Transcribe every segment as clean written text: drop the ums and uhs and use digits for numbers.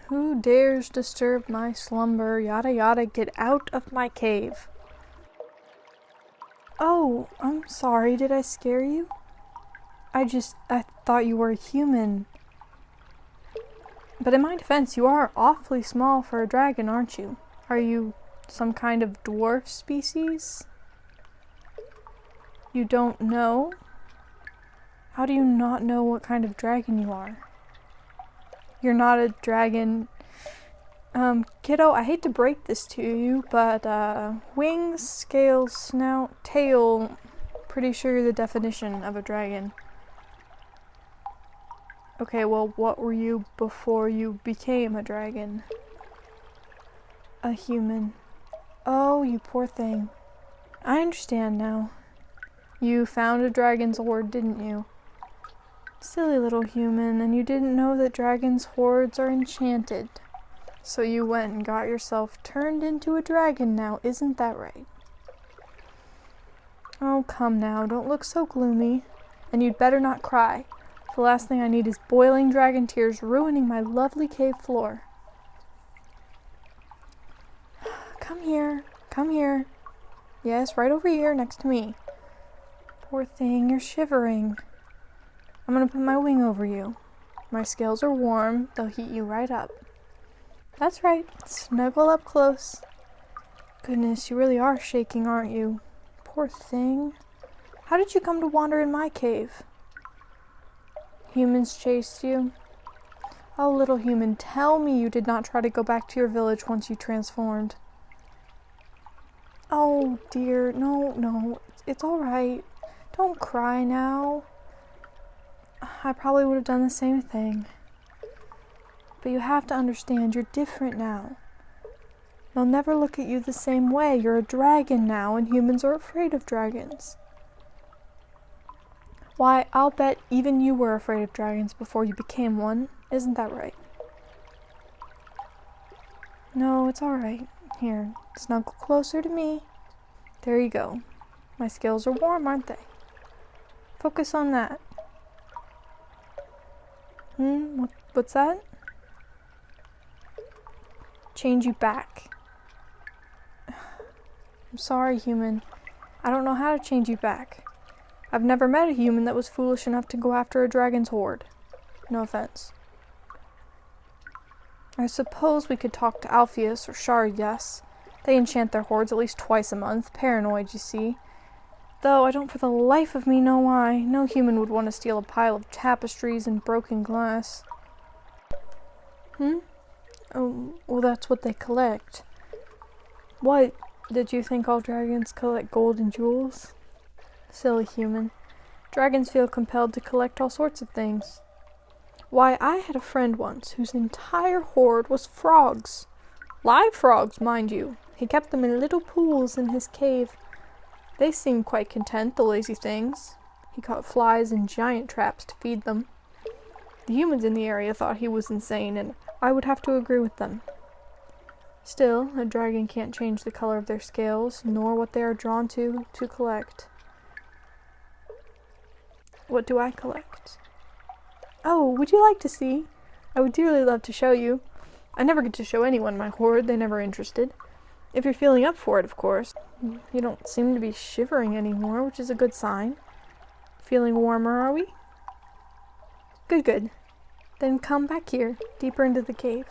Who dares disturb my slumber? Yada yada, get out of my cave. Oh, I'm sorry, did I scare you? I thought you were a human. But in my defense, you are awfully small for a dragon, aren't you? Are you some kind of dwarf species? You don't know? How do you not know what kind of dragon you are? You're not a dragon. Kiddo, I hate to break this to you, but wings, scales, snout, tail, pretty sure you're the definition of a dragon. Okay, well, what were you before you became a dragon? A human. Oh, you poor thing. I understand now. You found a dragon's hoard, didn't you? Silly little human, and you didn't know that dragons' hoards are enchanted. So you went and got yourself turned into a dragon now, isn't that right? Oh, come now, don't look so gloomy. And you'd better not cry. The last thing I need is boiling dragon tears ruining my lovely cave floor. Come here, come here. Yes, right over here, next to me. Poor thing, you're shivering. I'm gonna put my wing over you. My scales are warm, they'll heat you right up. That's right, snuggle up close. Goodness, you really are shaking, aren't you? Poor thing. How did you come to wander in my cave? Humans chased you? Oh, little human, tell me you did not try to go back to your village once you transformed. Oh dear, no, it's alright. Don't cry now. I probably would have done the same thing. But you have to understand, you're different now. They'll never look at you the same way. You're a dragon now, and humans are afraid of dragons. Why, I'll bet even you were afraid of dragons before you became one. Isn't that right? No, it's alright. Here, snuggle closer to me. There you go. My scales are warm, aren't they? Focus on that. What's that? Change you back. I'm sorry, human. I don't know how to change you back. I've never met a human that was foolish enough to go after a dragon's hoard. No offense. I suppose we could talk to Alpheus or Shard, yes. They enchant their hoards at least twice a month. Paranoid, you see. Though I don't for the life of me know why. No human would want to steal a pile of tapestries and broken glass. Oh, well, that's what they collect. What? Did you think all dragons collect gold and jewels? Silly human. Dragons feel compelled to collect all sorts of things. Why, I had a friend once whose entire hoard was frogs. Live frogs, mind you. He kept them in little pools in his cave. They seemed quite content, the lazy things. He caught flies in giant traps to feed them. The humans in the area thought he was insane, and I would have to agree with them. Still, a dragon can't change the color of their scales, nor what they are drawn to collect. What do I collect? Oh, would you like to see? I would dearly love to show you. I never get to show anyone my hoard, they're never interested. If you're feeling up for it, of course. You don't seem to be shivering anymore, which is a good sign. Feeling warmer, are we? Good. Then come back here, deeper into the cave.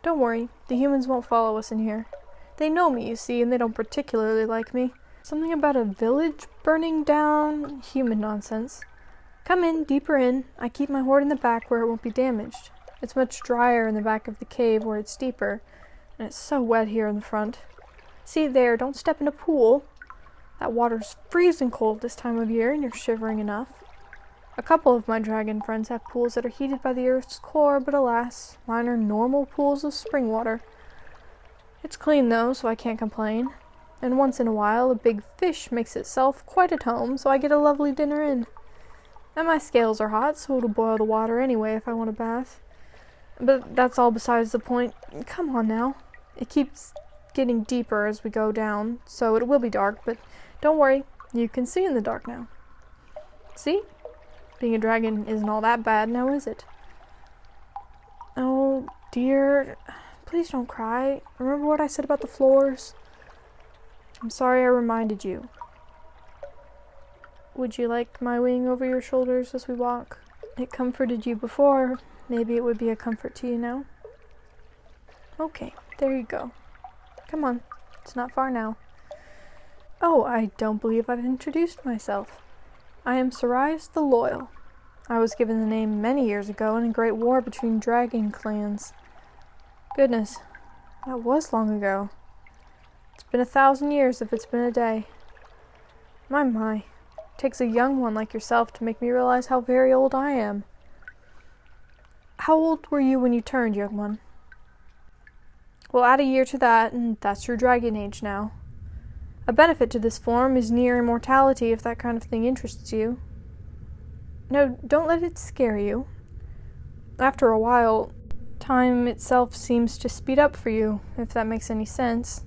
Don't worry, the humans won't follow us in here. They know me, you see, and they don't particularly like me. Something about a village burning down? Human nonsense. Come in, deeper in. I keep my hoard in the back where it won't be damaged. It's much drier in the back of the cave where it's deeper, and it's so wet here in the front. See there, don't step in a pool. That water's freezing cold this time of year, and you're shivering enough. A couple of my dragon friends have pools that are heated by the earth's core, but alas, mine are normal pools of spring water. It's clean though, so I can't complain. And once in a while, a big fish makes itself quite at home, so I get a lovely dinner in. And my scales are hot, so it'll boil the water anyway if I want a bath. But that's all besides the point. Come on now. It keeps getting deeper as we go down, so it will be dark, but don't worry, you can see in the dark now. See? Being a dragon isn't all that bad now, is it? Oh dear. Please don't cry. Remember what I said about the floors? I'm sorry I reminded you. Would you like my wing over your shoulders as we walk? It comforted you before. Maybe it would be a comfort to you now. Okay, there you go. Come on, it's not far now. Oh, I don't believe I've introduced myself. I am Sarius the Loyal. I was given the name many years ago in a great war between dragon clans. Goodness, that was long ago. It's been 1,000 years if it's been a day. My. It takes a young one like yourself to make me realize how very old I am. How old were you when you turned, young one? We'll add a year to that, and that's your dragon age now. A benefit to this form is near immortality if that kind of thing interests you. No, don't let it scare you. After a while, time itself seems to speed up for you, if that makes any sense.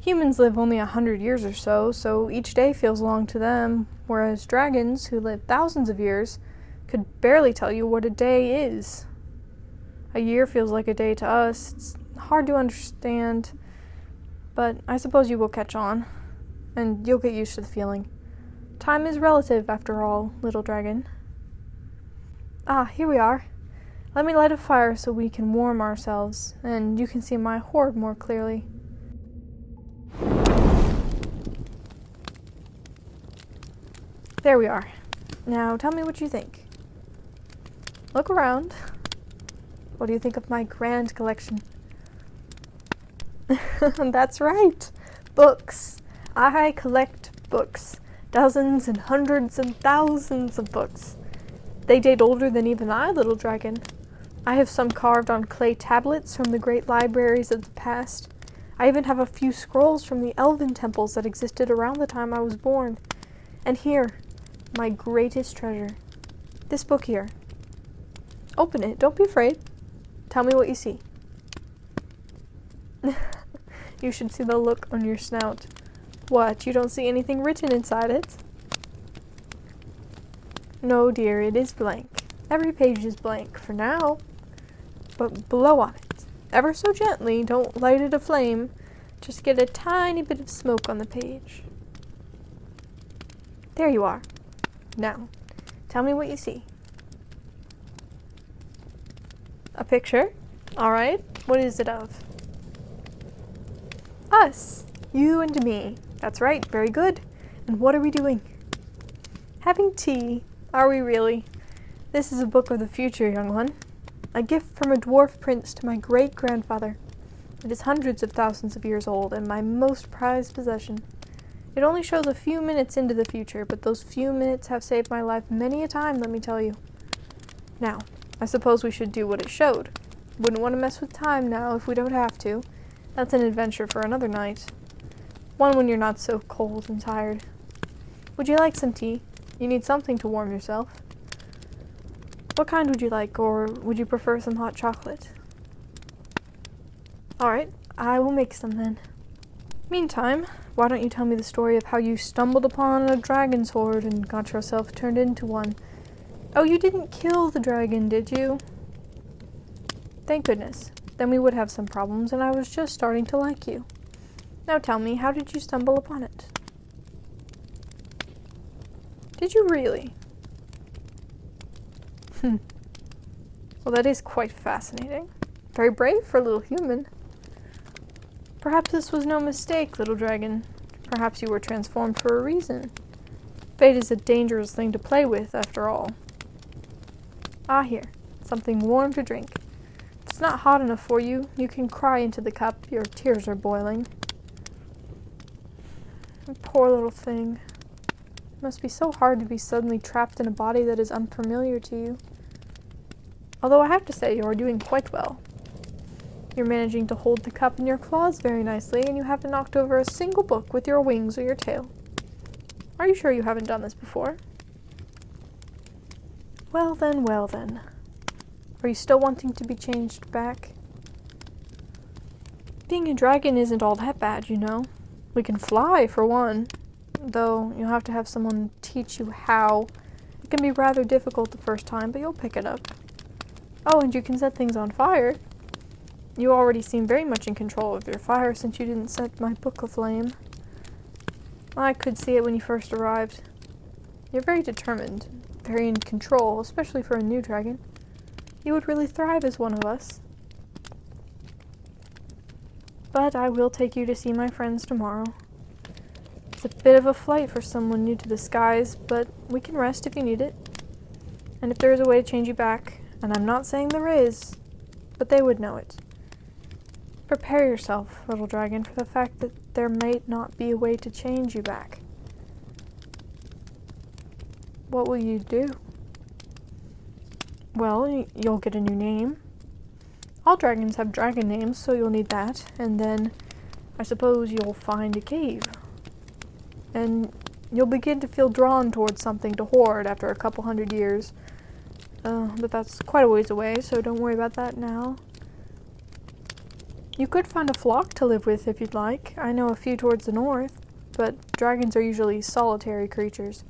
Humans live only 100 years or so, so each day feels long to them, whereas dragons, who live thousands of years, could barely tell you what a day is. A year feels like a day to us. It's hard to understand, but I suppose you will catch on, and you'll get used to the feeling. Time is relative, after all, little dragon. Ah, here we are. Let me light a fire so we can warm ourselves, and you can see my hoard more clearly. There we are. Now tell me what you think. Look around. What do you think of my grand collection? That's right. Books. I collect books. Dozens and hundreds and thousands of books. They date older than even I, little dragon. I have some carved on clay tablets from the great libraries of the past. I even have a few scrolls from the elven temples that existed around the time I was born. And here, my greatest treasure. This book here. Open it. Don't be afraid. Tell me what you see. You should see the look on your snout. What, you don't see anything written inside it? No, dear, it is blank. Every page is blank, for now. But blow on it. Ever so gently, don't light it aflame. Just get a tiny bit of smoke on the page. There you are. Now, tell me what you see. A picture? Alright, what is it of? Us! You and me. That's right, very good. And what are we doing? Having tea. Are we really? This is a book of the future, young one. A gift from a dwarf prince to my great-grandfather. It is hundreds of thousands of years old, and my most prized possession. It only shows a few minutes into the future, but those few minutes have saved my life many a time, let me tell you. Now, I suppose we should do what it showed. Wouldn't want to mess with time now if we don't have to. That's an adventure for another night. One when you're not so cold and tired. Would you like some tea? You need something to warm yourself. What kind would you like, or would you prefer some hot chocolate? Alright, I will make some then. Meantime, why don't you tell me the story of how you stumbled upon a dragon's hoard and got yourself turned into one? Oh, you didn't kill the dragon, did you? Thank goodness. Then we would have some problems, and I was just starting to like you. Now tell me, how did you stumble upon it? Did you really? Well, that is quite fascinating. Very brave for a little human. Perhaps this was no mistake, little dragon. Perhaps you were transformed for a reason. Fate is a dangerous thing to play with, after all. Ah, here. Something warm to drink. If it's not hot enough for you, you can cry into the cup. Your tears are boiling. Poor little thing. It must be so hard to be suddenly trapped in a body that is unfamiliar to you. Although I have to say, you are doing quite well. You're managing to hold the cup in your claws very nicely, and you haven't knocked over a single book with your wings or your tail. Are you sure you haven't done this before? Well then, well then. Are you still wanting to be changed back? Being a dragon isn't all that bad, you know. We can fly, for one. Though, you'll have to have someone teach you how. It can be rather difficult the first time, but you'll pick it up. Oh, and you can set things on fire. You already seem very much in control of your fire since you didn't set my book aflame. I could see it when you first arrived. You're very determined, very in control, especially for a new dragon. You would really thrive as one of us. But I will take you to see my friends tomorrow. It's a bit of a flight for someone new to the skies, but we can rest if you need it. And if there is a way to change you back, and I'm not saying there is, but they would know it. Prepare yourself, little dragon, for the fact that there might not be a way to change you back. What will you do? Well, you'll get a new name. All dragons have dragon names, so you'll need that. And then, I suppose you'll find a cave. And you'll begin to feel drawn towards something to hoard after a couple 100 years. But that's quite a ways away, so don't worry about that now. You could find a flock to live with if you'd like. I know a few towards the north, but dragons are usually solitary creatures.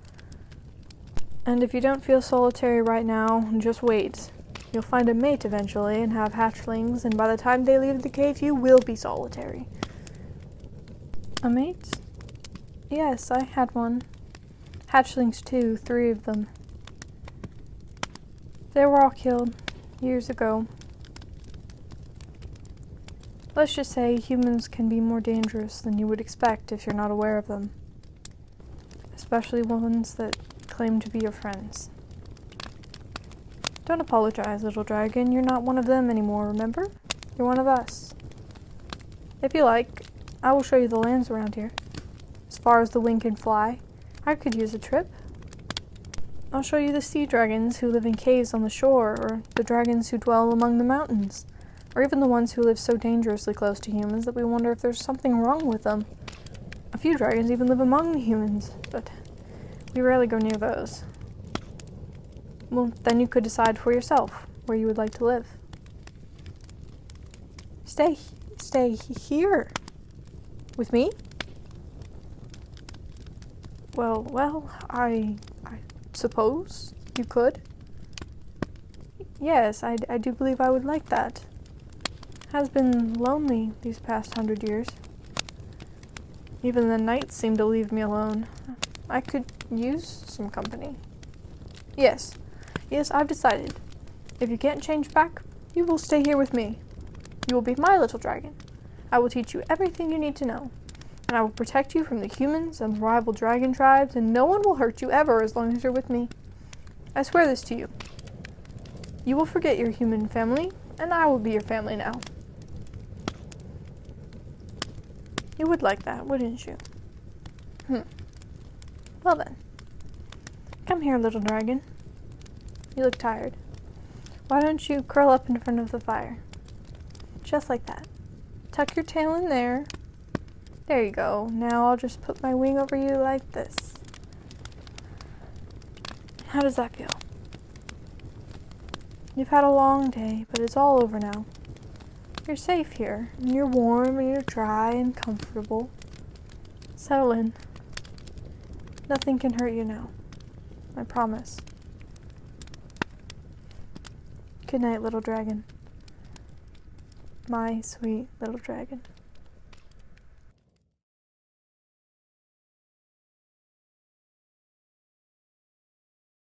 And if you don't feel solitary right now, just wait. You'll find a mate eventually and have hatchlings, and by the time they leave the cave, you will be solitary. A mate? Yes, I had one. Hatchlings too, 3 of them. They were all killed years ago. Let's just say humans can be more dangerous than you would expect if you're not aware of them. Especially ones that claim to be your friends. Don't apologize, little dragon. You're not one of them anymore, remember? You're one of us. If you like, I will show you the lands around here. As far as the wing can fly, I could use a trip. I'll show you the sea dragons who live in caves on the shore, or the dragons who dwell among the mountains, or even the ones who live so dangerously close to humans that we wonder if there's something wrong with them. A few dragons even live among the humans, but we rarely go near those. Well, then you could decide for yourself where you would like to live. Stay here. With me? Well, I suppose you could. Yes, I do believe I would like that. Has been lonely these past 100 years. Even the nights seem to leave me alone. I could use some company. Yes, I've decided. If you can't change back, you will stay here with me. You will be my little dragon. I will teach you everything you need to know. And I will protect you from the humans and the rival dragon tribes, and no one will hurt you ever as long as you're with me. I swear this to you. You will forget your human family, and I will be your family now. You would like that, wouldn't you? Well then. Come here, little dragon. You look tired. Why don't you curl up in front of the fire? Just like that. Tuck your tail in there. There you go. Now I'll just put my wing over you like this. How does that feel? You've had a long day, but it's all over now. You're safe here, and you're warm, and you're dry and comfortable. Settle in. Nothing can hurt you now. I promise. Good night, little dragon. My sweet little dragon.